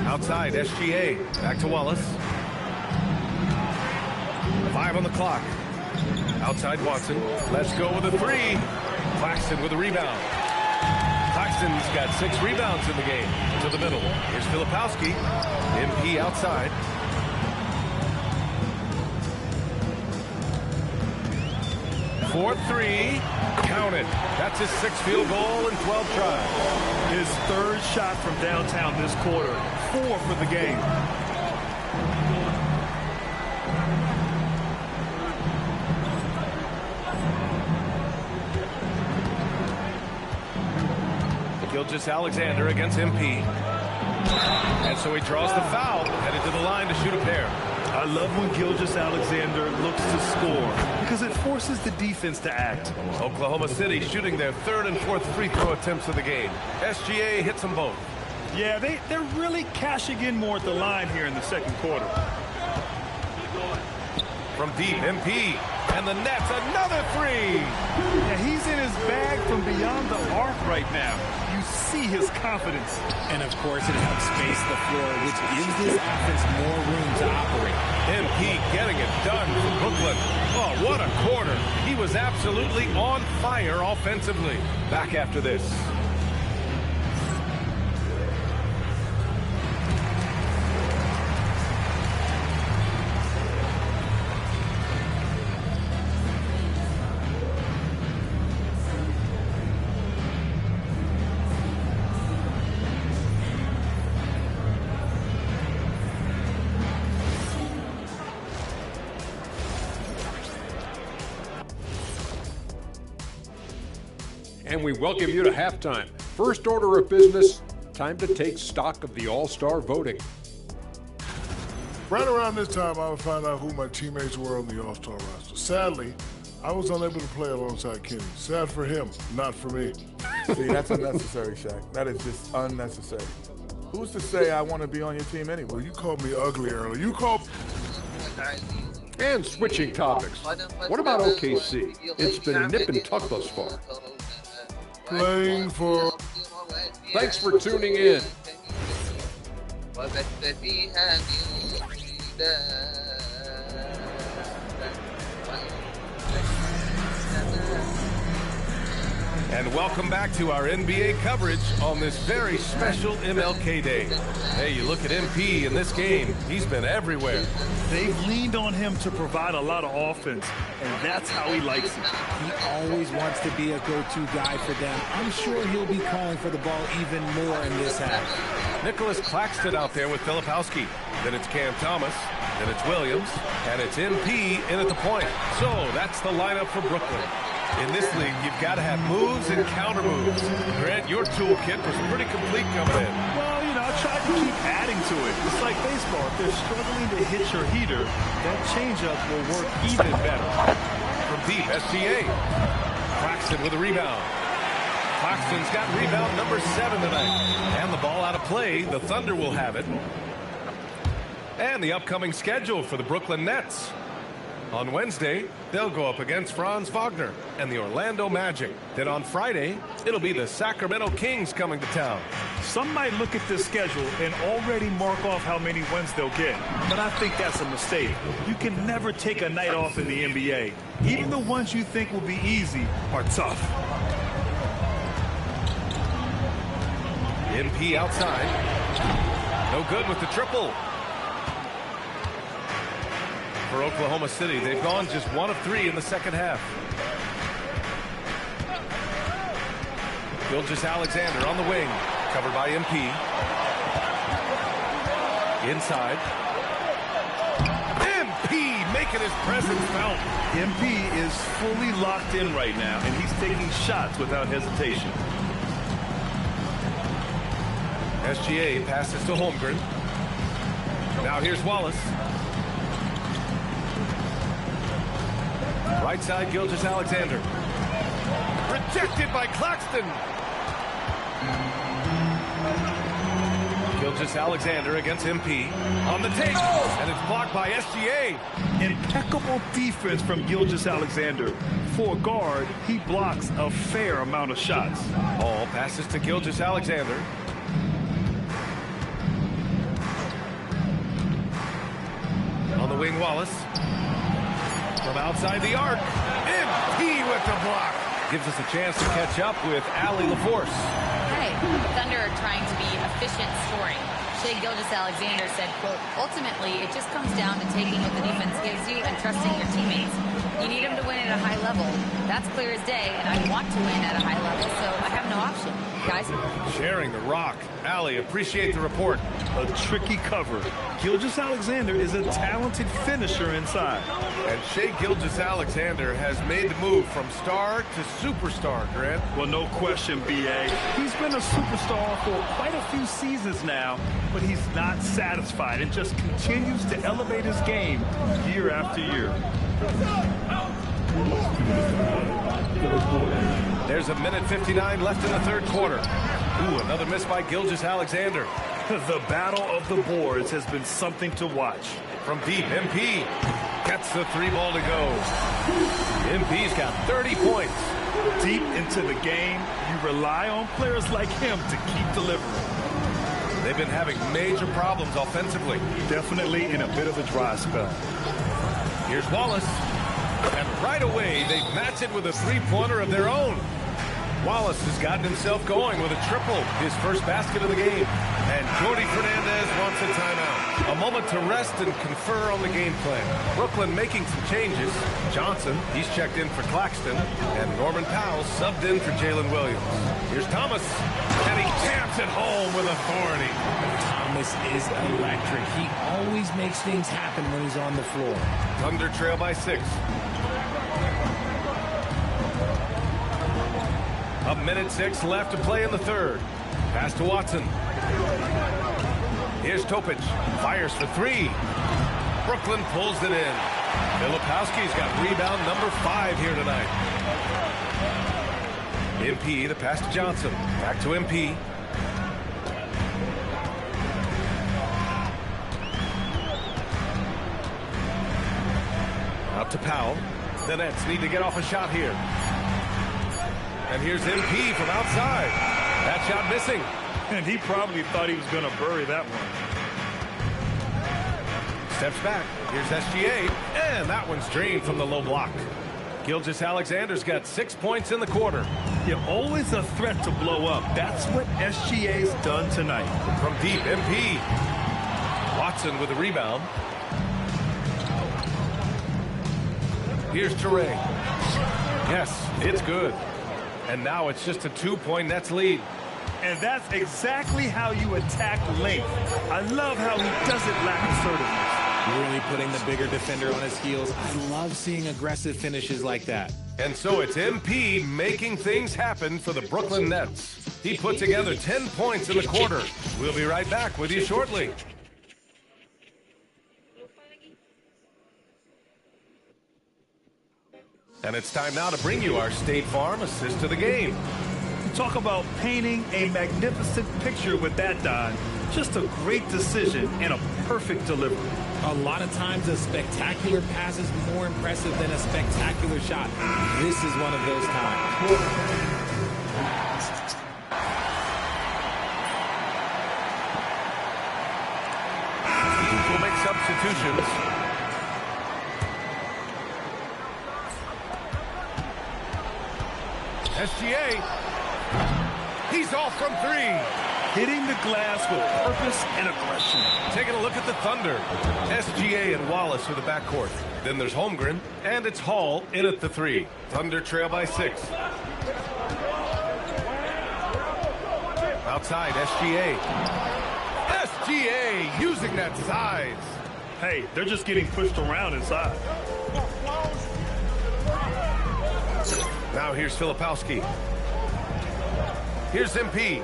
Outside, SGA. Back to Wallace. 5 on the clock. Outside Watson. Let's go with a 3. Claxton with a rebound. Claxton's got 6 rebounds in the game. To the middle. Here's Filipowski. MP outside. For 3. Count it. That's his 6th field goal in 12 tries. His 3rd shot from downtown this quarter. 4 for the game. Gilgeous-Alexander against MP. And so he draws the foul, headed to the line to shoot a pair. I love when Gilgeous-Alexander looks to score because it forces the defense to act. Oklahoma City shooting their 3rd and 4th free throw attempts of the game. SGA hits them both. Yeah, they're really cashing in more at the line here in the 2nd quarter. From deep, MP. And the net's another 3. Yeah, he's in his bag from beyond the arc right now. You see his confidence. And of course, it helps space the floor, which gives this offense more room to operate. MP getting it done for Brooklyn. Oh, what a quarter. He was absolutely on fire offensively. Back after this. And we welcome you to halftime. First order of business, time to take stock of the All-Star voting. Right around this time, I would find out who my teammates were on the All-Star roster. Sadly, I was unable to play alongside Kenny. Sad for him, not for me. See, that's unnecessary, Shaq. That is just unnecessary. Who's to say I want to be on your team anyway? Well, you called me ugly earlier. You called... And switching topics, what about OKC? It's been nip and tuck thus far. Playing for... Thanks for tuning in. And welcome back to our NBA coverage on this very special MLK Day. Hey, you look at MP in this game, he's been everywhere. They've leaned on him to provide a lot of offense, and that's how he likes it. He always wants to be a go-to guy for them. I'm sure he'll be calling for the ball even more in this half. Nicholas Claxton out there with Filipowski. Then it's Cam Thomas. Then it's Williams. And it's MP in at the point. So that's the lineup for Brooklyn. In this league, you've got to have moves and counter moves. Grant, your toolkit was pretty complete coming in. Well, you know, I tried to keep adding to it. It's like baseball. If they're struggling to hit your heater, that changeup will work even better. From deep, SGA. Claxton with a rebound. Claxton's got rebound number 7 tonight. And the ball out of play. The Thunder will have it. And the upcoming schedule for the Brooklyn Nets. On Wednesday, they'll go up against Franz Wagner and the Orlando Magic. Then on Friday, it'll be the Sacramento Kings coming to town. Some might look at this schedule and already mark off how many wins they'll get. But I think that's a mistake. You can never take a night off in the NBA. Even the ones you think will be easy are tough. MP outside. No good with the triple. For Oklahoma City, they've gone just 1 of 3 in the second half. Gilgeous-Alexander on the wing, covered by MP. Inside. MP making his presence felt. MP is fully locked in right now, and he's taking shots without hesitation. SGA passes to Holmgren. Now here's Wallace. Right side, Gilgeous-Alexander. Rejected by Claxton. Gilgeous-Alexander against MP. On the take. And it's blocked by SGA. Impeccable defense from Gilgeous-Alexander. For a guard, he blocks a fair amount of shots. All passes to Gilgeous-Alexander. On the wing, Wallace. From outside the arc, MP with the block. Gives us a chance to catch up with Allie LaForce. Hey, the Thunder are trying to be efficient scoring. Shai Gilgeous-Alexander said, quote, ultimately, it just comes down to taking what the defense gives you and trusting your teammates. You need them to win at a high level. That's clear as day, and I want to win at a high level, so I have no option. Guys? Sharing the rock. Allie, appreciate the report. A tricky cover. Gilgeous-Alexander is a talented finisher inside. And Shai Gilgeous-Alexander has made the move from star to superstar, Grant. Well, no question, B.A. He's been a superstar for quite a few seasons now, but he's not satisfied and just continues to elevate his game year after year. There's a minute 59 left in the third quarter. Ooh, another miss by Gilgeous-Alexander. The battle of the boards has been something to watch. From deep, MP gets the 3-ball to go. MP's got 30 points. Deep into the game, you rely on players like him to keep delivering. They've been having major problems offensively. Definitely in a bit of a dry spell. Here's Wallace. And right away, they match it with a 3-pointer of their own. Wallace has gotten himself going with a triple, his first basket of the game. And Jody Fernandez wants a timeout. A moment to rest and confer on the game plan. Brooklyn making some changes. Johnson, he's checked in for Claxton. And Norman Powell subbed in for Jalen Williams. Here's Thomas. And he taps it home with authority. Thomas is electric. He always makes things happen when he's on the floor. Thunder trail by 6. A minute 6 left to play in the third. Pass to Watson. Here's Topic. Fires for 3. Brooklyn pulls it in. Filipowski's got rebound number 5 here tonight. MP, the pass to Johnson. Back to MP. Out to Powell. The Nets need to get off a shot here. And here's MP from outside. That shot missing. And he probably thought he was going to bury that one. Steps back. Here's SGA. And that one's drained from the low block. Gilgeous-Alexander's got 6 points in the quarter. You're always a threat to blow up. That's what SGA's done tonight. From deep, MP. Watson with a rebound. Here's Toure. Yes, it's good. And now it's just a 2-point Nets lead. And that's exactly how you attack length. I love how he doesn't lack assertiveness. Really putting the bigger defender on his heels. I love seeing aggressive finishes like that. And so it's MP making things happen for the Brooklyn Nets. He put together 10 points in the quarter. We'll be right back with you shortly. And it's time now to bring you our State Farm assist to the game. Talk about painting a magnificent picture with that, Don. Just a great decision and a perfect delivery. A lot of times a spectacular pass is more impressive than a spectacular shot. This is one of those times. We'll make substitutions. SGA. He's off from 3. Hitting the glass with purpose and aggression. Taking a look at the Thunder. SGA and Wallace for the backcourt. Then there's Holmgren, and it's Hall in at the 3. Thunder trail by 6. Outside, SGA. SGA using that size. Hey, they're just getting pushed around inside. Now here's Filipowski. Here's MP.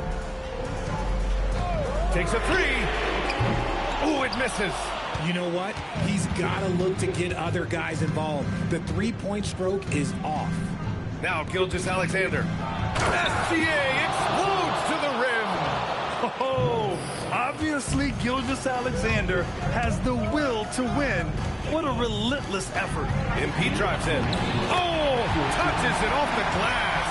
Takes a 3. Ooh, it misses. You know what? He's got to look to get other guys involved. The three-point stroke is off. Now Gilgeous-Alexander. SGA explodes to the rim. Oh, obviously Gilgeous-Alexander has the will to win. What a relentless effort. MP drives in. Oh, touches it off the glass.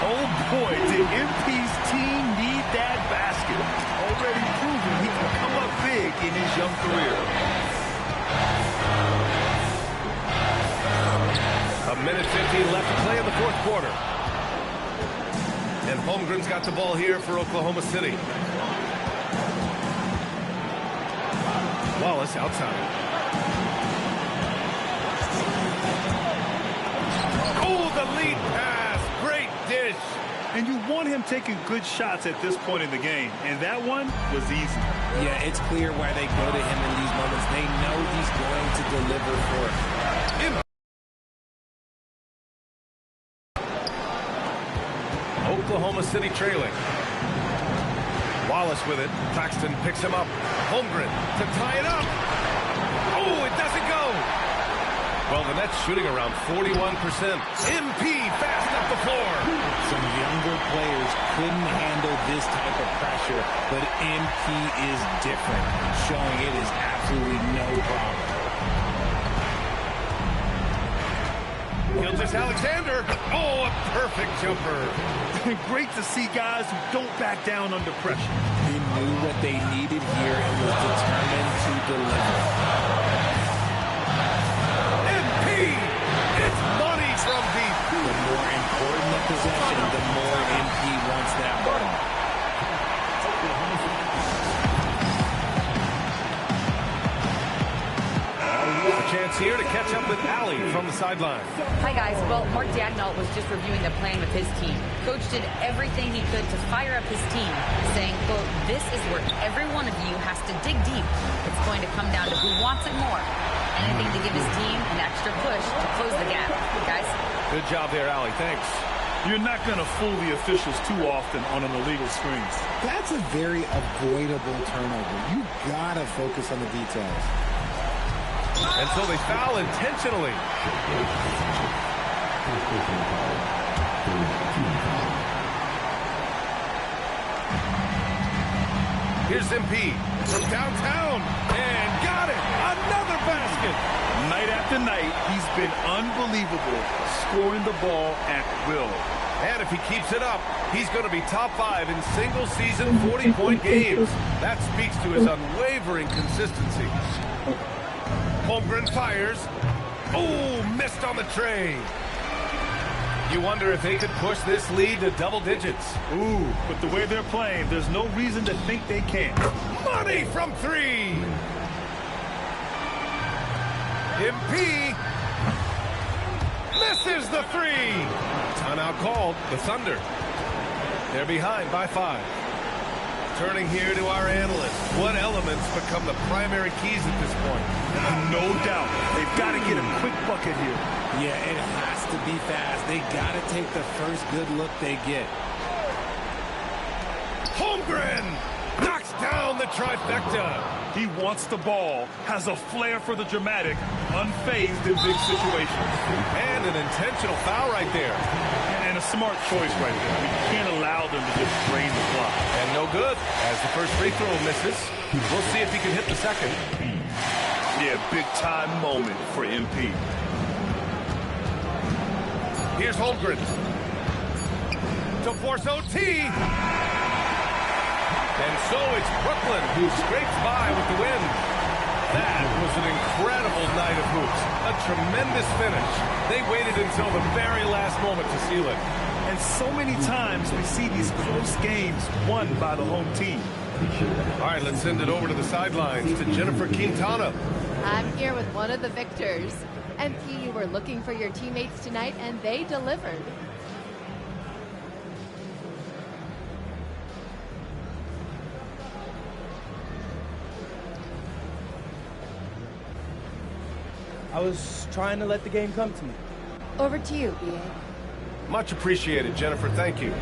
Oh boy, did MP's team need that basket. Already proven he can come up big in his young career. A minute 15 left to play in the fourth quarter. And Holmgren's got the ball here for Oklahoma City. Wallace outside. Oh, the lead pass. Great dish. And you want him taking good shots at this point in the game. And that one was easy. Yeah, it's clear why they go to him in these moments. They know he's going to deliver for it. Oklahoma City trailing. Wallace with it. Claxton picks him up. Holmgren to tie it up. Oh, it doesn't go. Well, the Nets shooting around 41%. MP fast up the floor. Some younger players couldn't handle this type of pressure, but MP is different, showing it is absolutely no problem. Gilgeous-Alexander. Oh, a perfect jumper. Great to see guys who don't back down under pressure. He knew what they needed here and was determined to deliver. MP! It's money from deep. The more important the possession, the more MP wants that ball. A chance here to catch up with Allie from the sideline. Hi, guys. Well, Mark Daigneault was just reviewing the plan with his team. Coach did everything he could to fire up his team, saying, quote, this is where every one of you has to dig deep. It's going to come down to who wants it more. Anything to give his team an extra push to close the gap. Guys? Good job there, Allie. Thanks. You're not going to fool the officials too often on an illegal screen. That's a very avoidable turnover. You got to focus on the details. And so they foul intentionally. Here's MP from downtown. And got it. Another basket. Night after tonight, he's been unbelievable, scoring the ball at will. And if he keeps it up, he's going to be top 5 in single-season 40-point games. That speaks to his unwavering consistency. Holmgren fires. Oh, missed on the tray. You wonder if they could push this lead to double digits. Ooh, but the way they're playing, there's no reason to think they can't. Money from 3. MP misses the 3. Timeout called. The Thunder. They're behind by 5. Turning here to our analysts. What elements become the primary keys at this point? No doubt. They've got to get a quick bucket here. Yeah, it has to be fast. They got to take the first good look they get. Holmgren knocks down the trifecta. He wants the ball, has a flair for the dramatic, unfazed in big situations. And an intentional foul right there. And a smart choice right there. I mean, you can't allow them to just drain the clock. And no good, as the first free throw misses. We'll see if he can hit the second. Yeah, big-time moment for MP. Here's Holmgren. To force OT. And so it's Brooklyn who scrapes by with the win. That was an incredible night of hoops. A tremendous finish. They waited until the very last moment to seal it. And so many times we see these close games won by the home team. All right, let's send it over to the sidelines to Jennifer Quintana. I'm here with one of the victors. MP, you were looking for your teammates tonight, and they delivered. I was trying to let the game come to me. Over to you, B.A. Much appreciated, Jennifer. Thank you.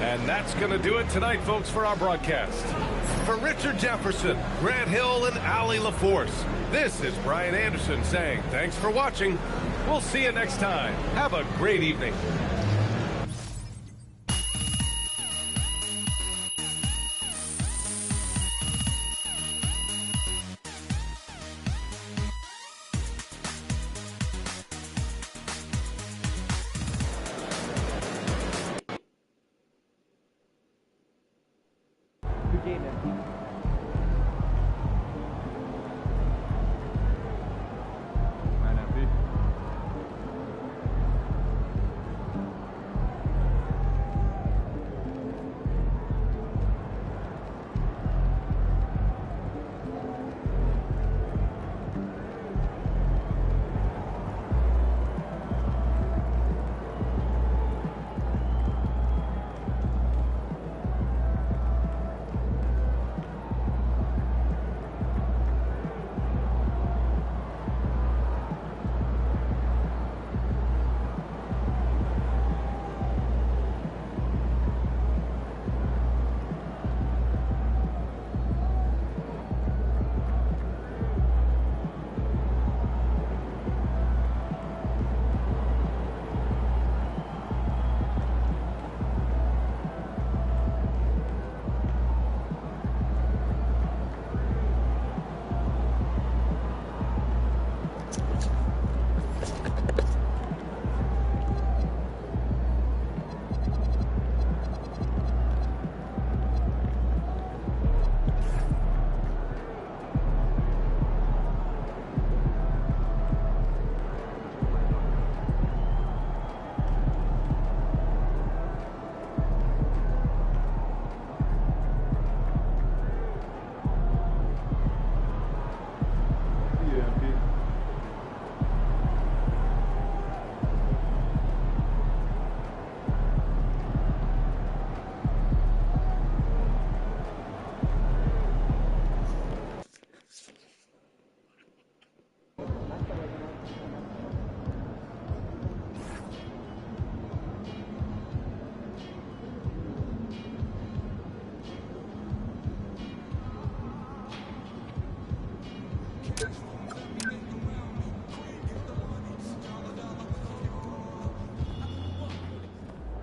And that's going to do it tonight, folks, for our broadcast. For Richard Jefferson, Grant Hill, and Allie LaForce, this is Brian Anderson saying thanks for watching. We'll see you next time. Have a great evening.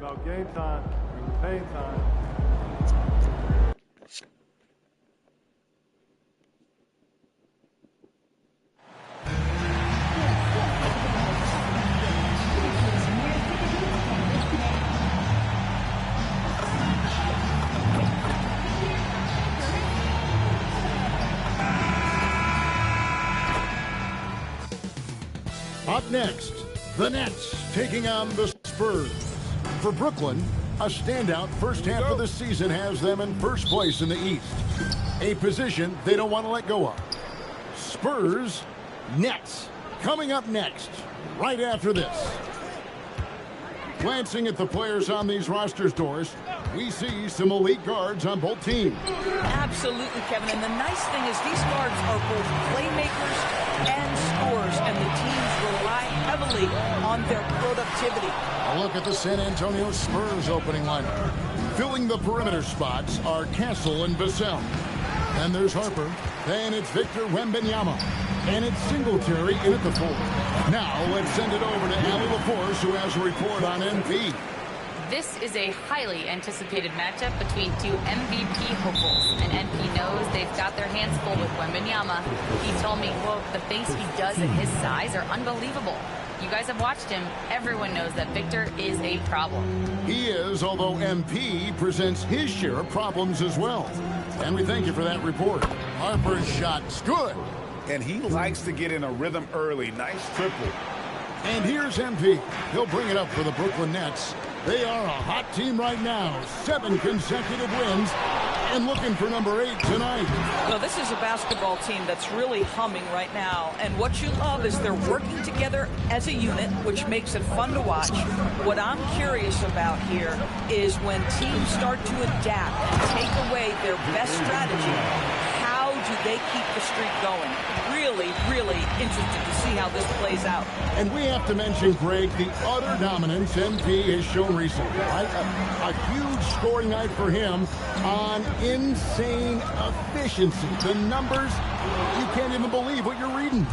About game time, pain time. Up next, the Nets taking on the Spurs. For Brooklyn, a standout first half of the season has them in first place in the East, a position they don't want to let go of. Spurs, Nets, coming up next, right after this. Glancing at the players on these rosters, Doris, we see some elite guards on both teams. Absolutely, Kevin. And the nice thing is these guards are both playmakers and scorers, and the teams rely heavily on their productivity. A look at the San Antonio Spurs opening lineup. Filling the perimeter spots are Castle and Vassell. And there's Harper. Then it's Victor Wembanyama. And it's Singletary in at the 4. Now let's send it over to Allie LaForce, who has a report on MP. This is a highly anticipated matchup between two MVP hopefuls, and NP knows they've got their hands full with Wembanyama. He told me, quote, the things he does at his size are unbelievable. You guys have watched him. Everyone knows that Victor is a problem. He is, although MP presents his share of problems as well. And we thank you for that report. Harper's shot's good. And he likes to get in a rhythm early. Nice triple. And here's MP. He'll bring it up for the Brooklyn Nets. They are a hot team right now. 7 consecutive wins. And looking for number 8 tonight. Well, this is a basketball team that's really humming right now. And what you love is they're working together as a unit, which makes it fun to watch. What I'm curious about here is when teams start to adapt and take away their best strategy, how do they keep the streak going? Really, really interested to see how this plays out. And we have to mention, Greg, the utter dominance MP has shown recently. Right? A huge scoring night for him on insane efficiency. The numbers, you can't even believe what you're reading.